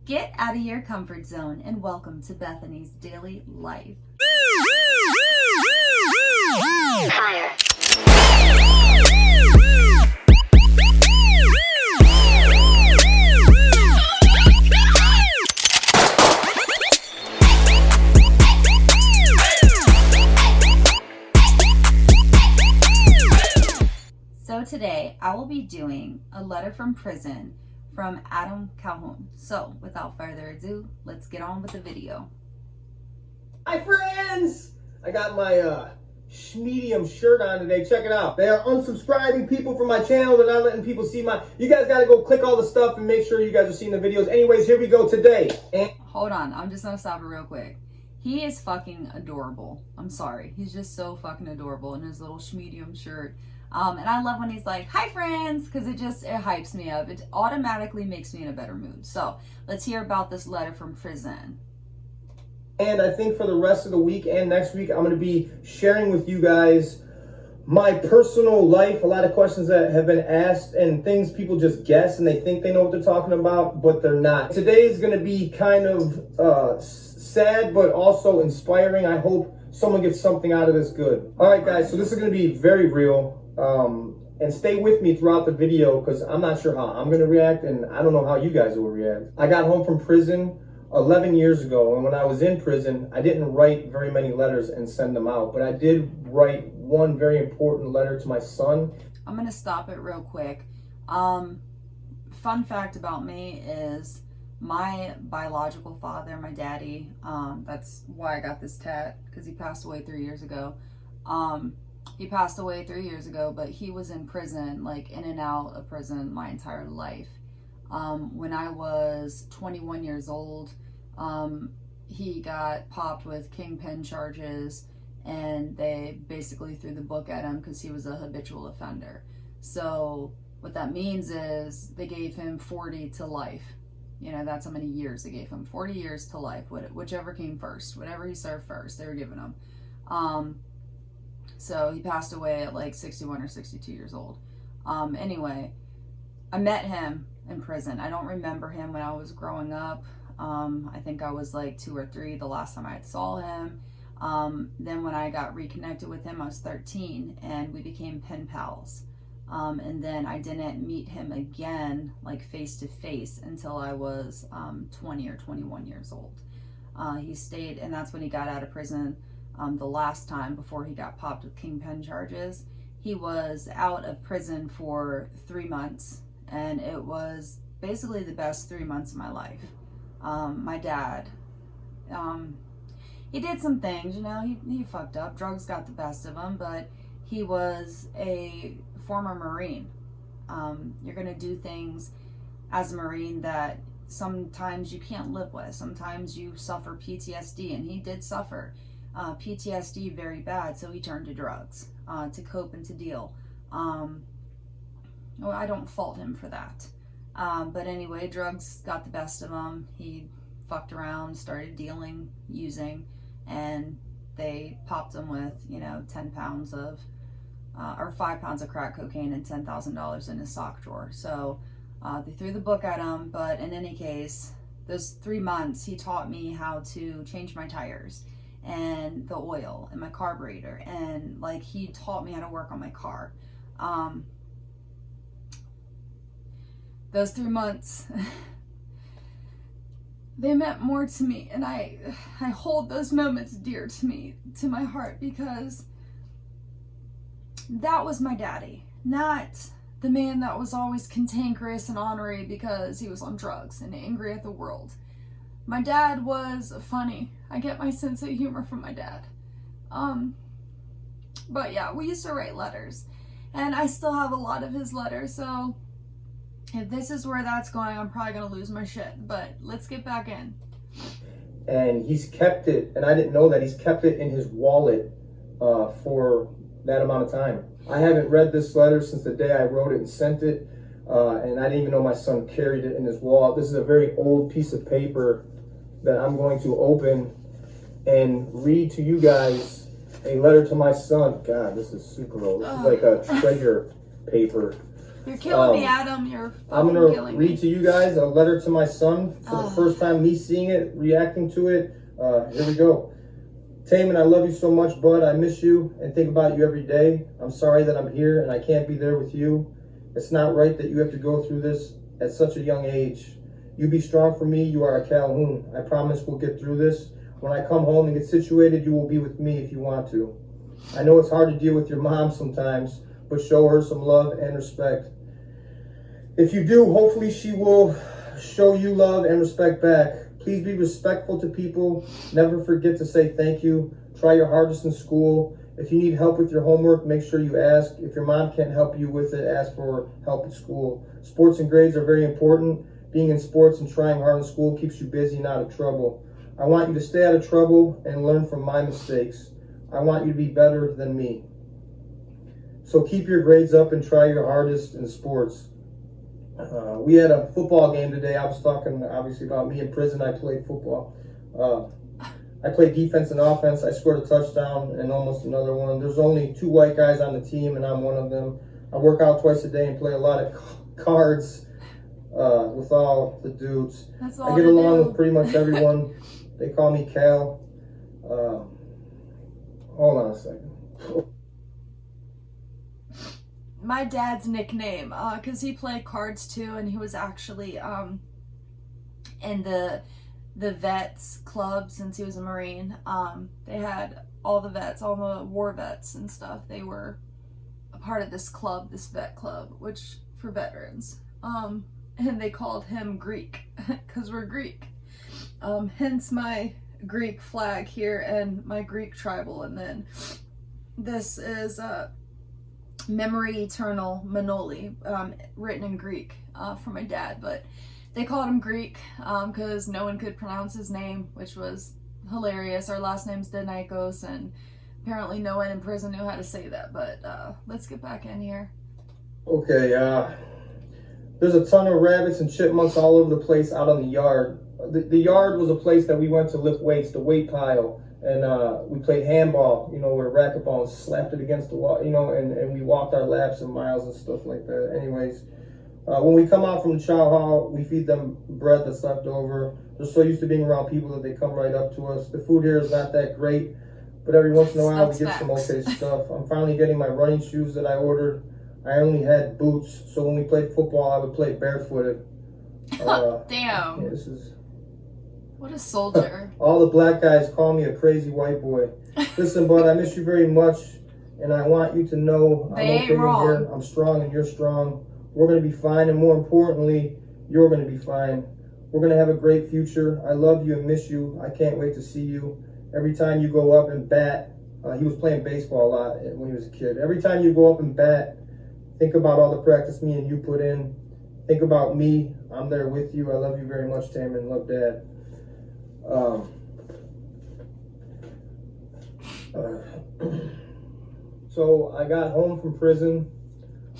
Get out of your comfort zone and welcome to Bethany's Daily Life. Fire. So today I will be doing a letter from prison from Calhoun. So without further ado, let's get on with the video. Hi friends! I got my medium shirt on today. Check it out. They are unsubscribing people from my channel. They're not letting people see my... You guys got to go click all the stuff and make sure you guys are seeing the videos. Anyways, here we go today. Hold on. I'm just going to stop it real quick. He is fucking adorable. I'm sorry. He's just so fucking adorable in his little medium shirt. And I love when he's like, hi friends, because it hypes me up. It automatically makes me in a better mood. So let's hear about this letter from prison. And I think for the rest of the week and next week, I'm going to be sharing with you guys my personal life. A lot of questions that have been asked and things people just guess and they think they know what they're talking about, but they're not. Today is going to be kind of sad, but also inspiring. I hope someone gets something out of this good. All right, guys, so this is going to be very real. And stay with me throughout the video because I'm not sure how I'm going to react and I don't know how you guys will react. I got home from prison 11 years ago, and when I was in prison, I didn't write very many letters and send them out, but I did write one very important letter to my son. I'm going to stop it real quick. Fun fact about me is my biological father, my daddy, that's why I got this tat, because he passed away 3 years ago. He passed away 3 years ago, but he was in prison, like in and out of prison my entire life. When I was 21 years old, he got popped with kingpin charges, and they basically threw the book at him because he was a habitual offender. So what that means is they gave him 40 to life. You know, that's how many years they gave him. 40 years to life, whichever came first, whatever he served first, they were giving him. So he passed away at like 61 or 62 years old. Anyway, I met him in prison. I don't remember him when I was growing up. I think I was like 2 or 3 the last time I saw him. Then when I got reconnected with him, I was 13 and we became pen pals. And then I didn't meet him again, like face to face, until I was 20 or 21 years old. He stayed, and that's when he got out of prison. The last time before he got popped with kingpin charges. He was out of prison for 3 months, and it was basically the best 3 months of my life. My dad, he did some things, you know, he fucked up. Drugs got the best of him, but he was a former Marine. You're gonna do things as a Marine that sometimes you can't live with. Sometimes you suffer PTSD, and he did suffer PTSD very bad, so he turned to drugs to cope and to deal. Well, I don't fault him for that. But anyway, drugs got the best of him. He fucked around, started dealing, using, and they popped him with, you know, 10 pounds of, or 5 pounds of crack cocaine and $10,000 in his sock drawer. So they threw the book at him, but in any case, those 3 months, he taught me how to change my tires and the oil and my carburetor, and like he taught me how to work on my car. Those 3 months they meant more to me, and I hold those moments dear to me, to my heart, because that was my daddy, not the man that was always cantankerous and ornery because he was on drugs and angry at the world. My dad was funny. I get my sense of humor from my dad. But yeah, we used to write letters, and I still have a lot of his letters, so if this is where that's going, I'm probably gonna lose my shit, but let's get back in. And he's kept it, and I didn't know that, he's kept it in his wallet for that amount of time. I haven't read this letter since the day I wrote it and sent it, and I didn't even know my son carried it in his wallet. This is a very old piece of paper that I'm going to open and read to you guys a letter to my son. God, this is super old. This is like a treasure paper. You're killing me, Adam. You're I'm fucking going to killing read me. to you guys a letter to my son for the first time, me seeing it, reacting to it. Here we go. Taman, I love you so much, bud. I miss you and think about you every day. I'm sorry that I'm here and I can't be there with you. It's not right that you have to go through this at such a young age. You be strong for me. You are a Calhoun. I promise we'll get through this. When I come home and get situated, you will be with me if you want to. I know it's hard to deal with your mom sometimes, but show her some love and respect. If you do, hopefully she will show you love and respect back. Please be respectful to people. Never forget to say thank you. Try your hardest in school. If you need help with your homework, make sure you ask. If your mom can't help you with it, ask for help at school. Sports and grades are very important. Being in sports and trying hard in school keeps you busy and out of trouble. I want you to stay out of trouble and learn from my mistakes. I want you to be better than me. So keep your grades up and try your hardest in sports. We had a football game today. I was talking obviously about me in prison. I played football. I played defense and offense. I scored a touchdown and almost another one. There's only 2 white guys on the team and I'm one of them. I work out twice a day and play a lot of cards with all the dudes. That's all I get along with pretty much everyone. They call me Cal. Hold on a second. My dad's nickname, because he played cards too, and he was actually in the vets club since he was a Marine. They had all the vets, all the war vets and stuff. They were a part of this club, this vet club, which for veterans. And they called him Greek because we're Greek. Hence my Greek flag here and my Greek tribal. And then this is Memory Eternal Manoli, written in Greek for my dad, but they called him Greek because no one could pronounce his name, which was hilarious. Our last name's Denikos, and apparently no one in prison knew how to say that, but let's get back in here. Okay, there's a ton of rabbits and chipmunks all over the place out on the yard. The yard was a place that we went to lift weights, the weight pile. And we played handball, with a racquetball and slapped it against the wall, and we walked our laps and miles and stuff like that. Anyways, when we come out from the chow hall, we feed them bread that's left over. They're so used to being around people that they come right up to us. The food here is not that great, but every once in a while we get some okay stuff. I'm finally getting my running shoes that I ordered. I only had boots, so when we played football, I would play barefooted. Damn. Yeah, this is... What a soldier. All the black guys call me a crazy white boy. Listen, bud, I miss you very much, and I want you to know I'm okay in here. I'm strong and you're strong. We're going to be fine, and more importantly, you're going to be fine. We're going to have a great future. I love you and miss you. I can't wait to see you. Every time you go up and bat, he was playing baseball a lot when he was a kid. Every time you go up and bat, think about all the practice me and you put in. Think about me. I'm there with you. I love you very much, Taman. Love, Dad. So I got home from prison,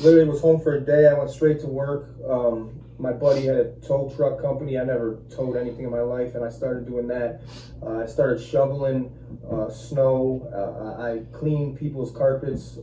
literally was home for a day. I went straight to work. My buddy had a tow truck company. I never towed anything in my life, and I started doing that. I started shoveling snow. I cleaned people's carpets.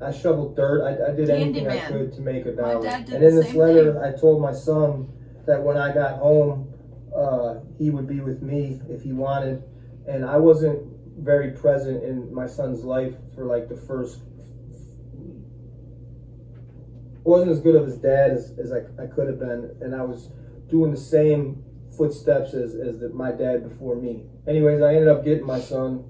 I shoveled dirt. I did anything I could to make $1. And in this letter, I told my son that when I got home, he would be with me if he wanted. And I wasn't very present in my son's life for like the first... wasn't as good of his dad as I could have been, and I was doing the same footsteps as my dad before me. Anyways, I ended up getting my son,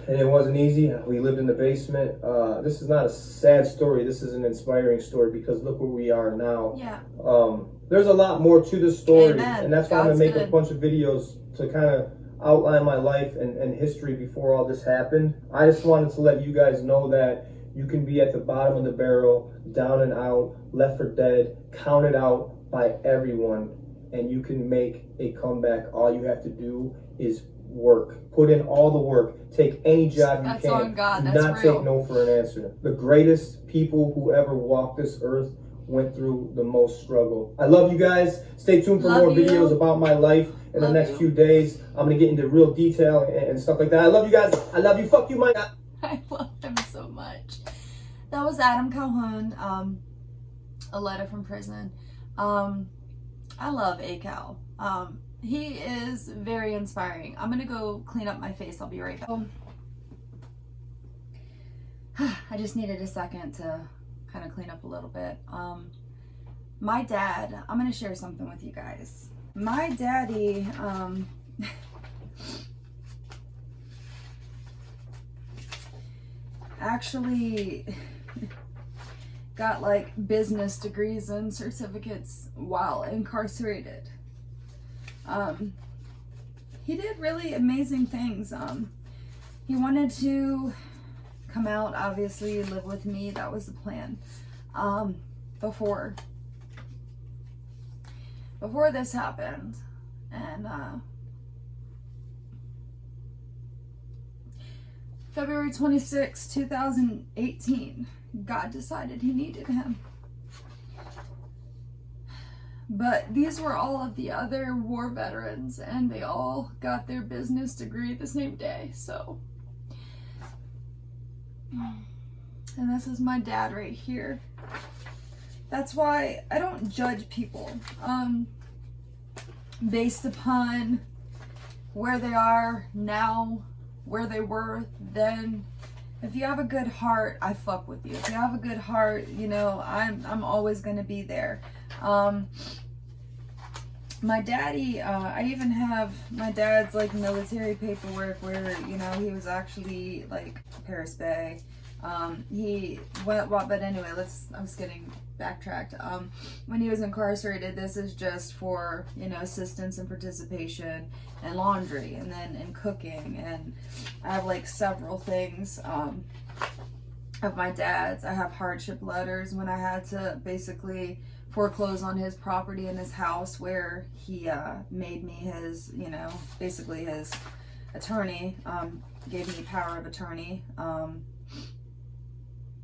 and it wasn't easy. We lived in the basement. This is not a sad story. This is an inspiring story because look where we are now. Yeah. There's a lot more to this story. Amen. And that's why I'm going to make a bunch of videos to kind of outline my life and history before all this happened. I just wanted to let you guys know that you can be at the bottom of the barrel, down and out, left for dead, counted out by everyone, and you can make a comeback. All you have to do is work. Put in all the work. Take any job you can. On God. Do That's not real. take no for an answer. The greatest people who ever walked this earth went through the most struggle. I love you guys. Stay tuned for more videos about my life in the next few days. I'm going to get into real detail and stuff like that. I love you guys. I love you. Fuck you, Mike. I love him so much. That was Adam Calhoun. a letter from prison. I love ACAL. He is very inspiring. I'm gonna go clean up my face. I'll be right back. I just needed a second to kind of clean up a little bit. My dad, I'm gonna share something with you guys. My daddy, actually got like business degrees and certificates while incarcerated. He did really amazing things. He wanted to come out, obviously, live with me. That was the plan. Before this happened. And February 26, 2018, God decided he needed him. But these were all of the other war veterans, and they all got their business degree the same day, so. And this is my dad right here. That's why I don't judge people based upon where they are now, where they were then. If you have a good heart, I fuck with you. If you have a good heart, you know, I'm always gonna be there. My daddy, I even have my dad's like military paperwork where, you know, he was actually like Paris Bay. He went, well, but anyway, I was getting backtracked. When he was incarcerated, this is just for, you know, assistance and participation and laundry and then in cooking. And I have like several things, of my dad's. I have hardship letters when I had to basically foreclose on his property in his house where he, made me his, you know, basically his attorney, gave me power of attorney,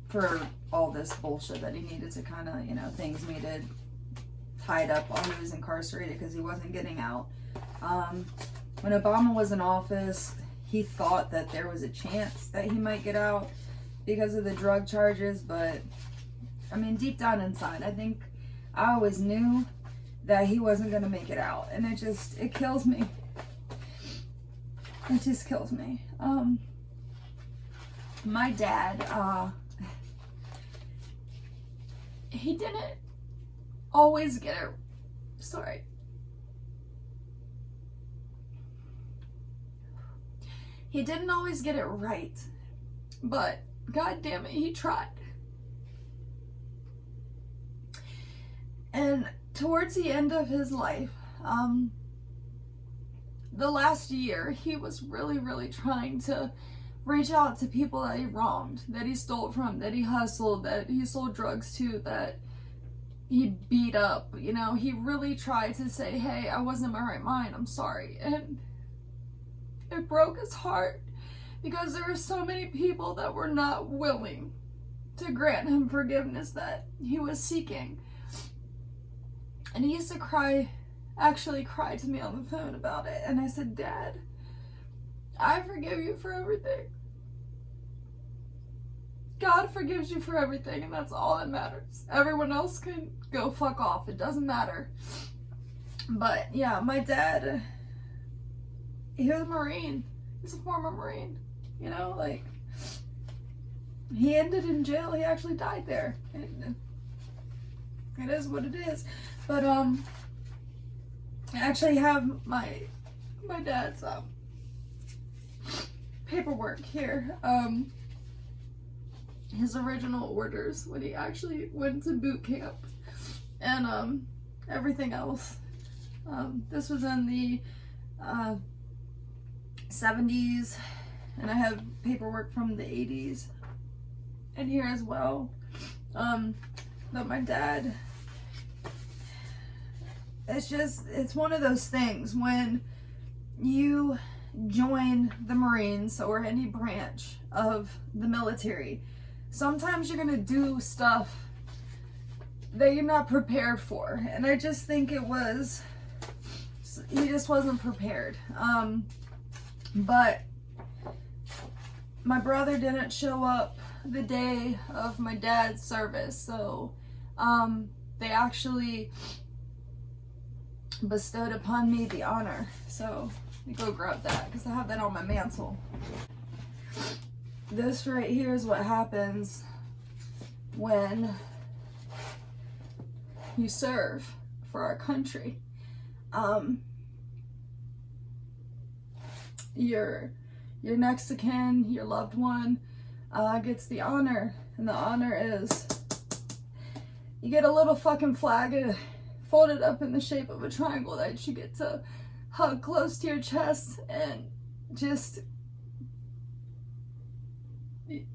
for all this bullshit that he needed to kind of, you know, things needed tied up while he was incarcerated because he wasn't getting out. When Obama was in office, he thought that there was a chance that he might get out because of the drug charges, but I mean, deep down inside, I think I always knew that he wasn't going to make it out, and it kills me. It just kills me. My dad, he didn't always get it, sorry. He didn't always get it right, but God damn it, he tried. And towards the end of his life, the last year, he was really, really trying to reach out to people that he wronged, that he stole from, that he hustled, that he sold drugs to, that he beat up. You know, he really tried to say, hey, I wasn't in my right mind, I'm sorry. And it broke his heart because there were so many people that were not willing to grant him forgiveness that he was seeking. And he used to actually cry to me on the phone about it. And I said, Dad, I forgive you for everything. God forgives you for everything, and that's all that matters. Everyone else can go fuck off. It doesn't matter. But yeah, my dad, he was a Marine. He's a former Marine. You know, like, he ended in jail. He actually died there. It is what it is. But I actually have my dad's paperwork here. His original orders when he actually went to boot camp and everything else. This was in the 70s, and I have paperwork from the 80s in here as well. But my dad, it's one of those things when you join the Marines or any branch of the military, sometimes you're gonna do stuff that you're not prepared for. And I just think he just wasn't prepared. But my brother didn't show up the day of my dad's service, so they actually bestowed upon me the honor. So let me go grab that because I have that on my mantle. This right here is what happens when you serve for our country. Your next of kin, your loved one, gets the honor, and the honor is you get a little fucking flag folded up in the shape of a triangle that you get to hug close to your chest, and just you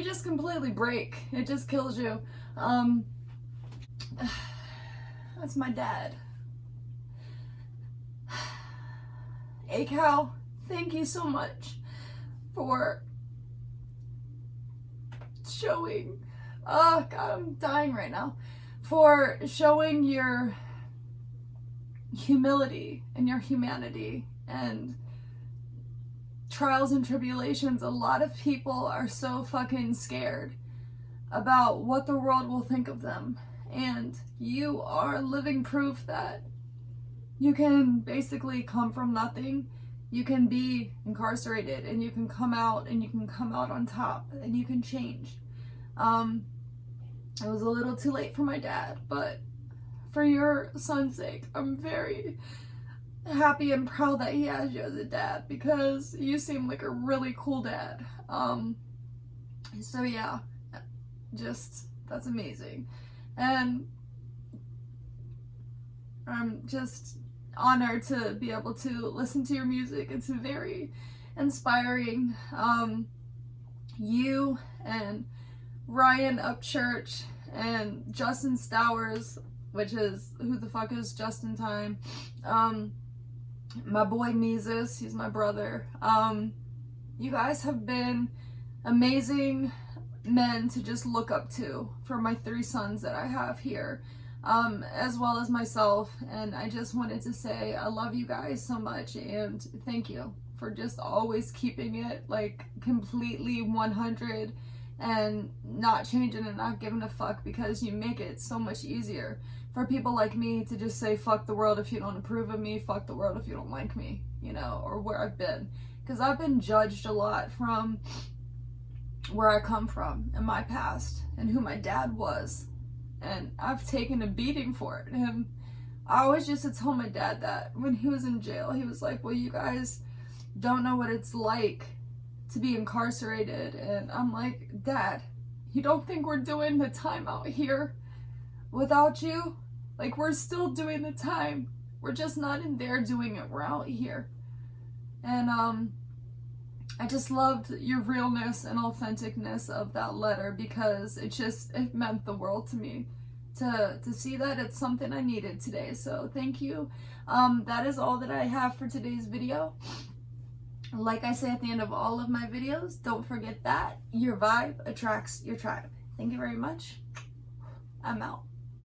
just completely break. It just kills you. That's my dad. Cal, thank you so much for showing, oh God, I'm dying right now, for showing your humility and your humanity and trials and tribulations. A lot of people are so fucking scared about what the world will think of them, and you are living proof that you can basically come from nothing. You can be incarcerated and you can come out, and you can come out on top, and you can change. It was a little too late for my dad, but for your son's sake, I'm very happy and proud that he has you as a dad, because you seem like a really cool dad. So yeah, just, that's amazing. And I'm just honored to be able to listen to your music. It's very inspiring. You and Ryan Upchurch and Justin Stowers, which is, who the fuck is Justin Time? My boy Mises, he's my brother. You guys have been amazing men to just look up to for my 3 sons that I have here, as well as myself. And I just wanted to say I love you guys so much, and thank you for just always keeping it like completely 100 and not changing and not giving a fuck, because you make it so much easier for people like me to just say fuck the world if you don't approve of me, fuck the world if you don't like me, you know, or where I've been. Because I've been judged a lot from where I come from and my past and who my dad was, and I've taken a beating for it. And I always used to tell my dad that when he was in jail, he was like, well, you guys don't know what it's like to be incarcerated. And I'm like, Dad, you don't think we're doing the time out here without you? Like, we're still doing the time, we're just not in there doing it, we're out here. And I just loved your realness and authenticness of that letter, because it meant the world to me to see that. It's something I needed today, so thank you. That is all that I have for today's video. Like I say at the end of all of my videos, don't forget that your vibe attracts your tribe. Thank you very much. I'm out.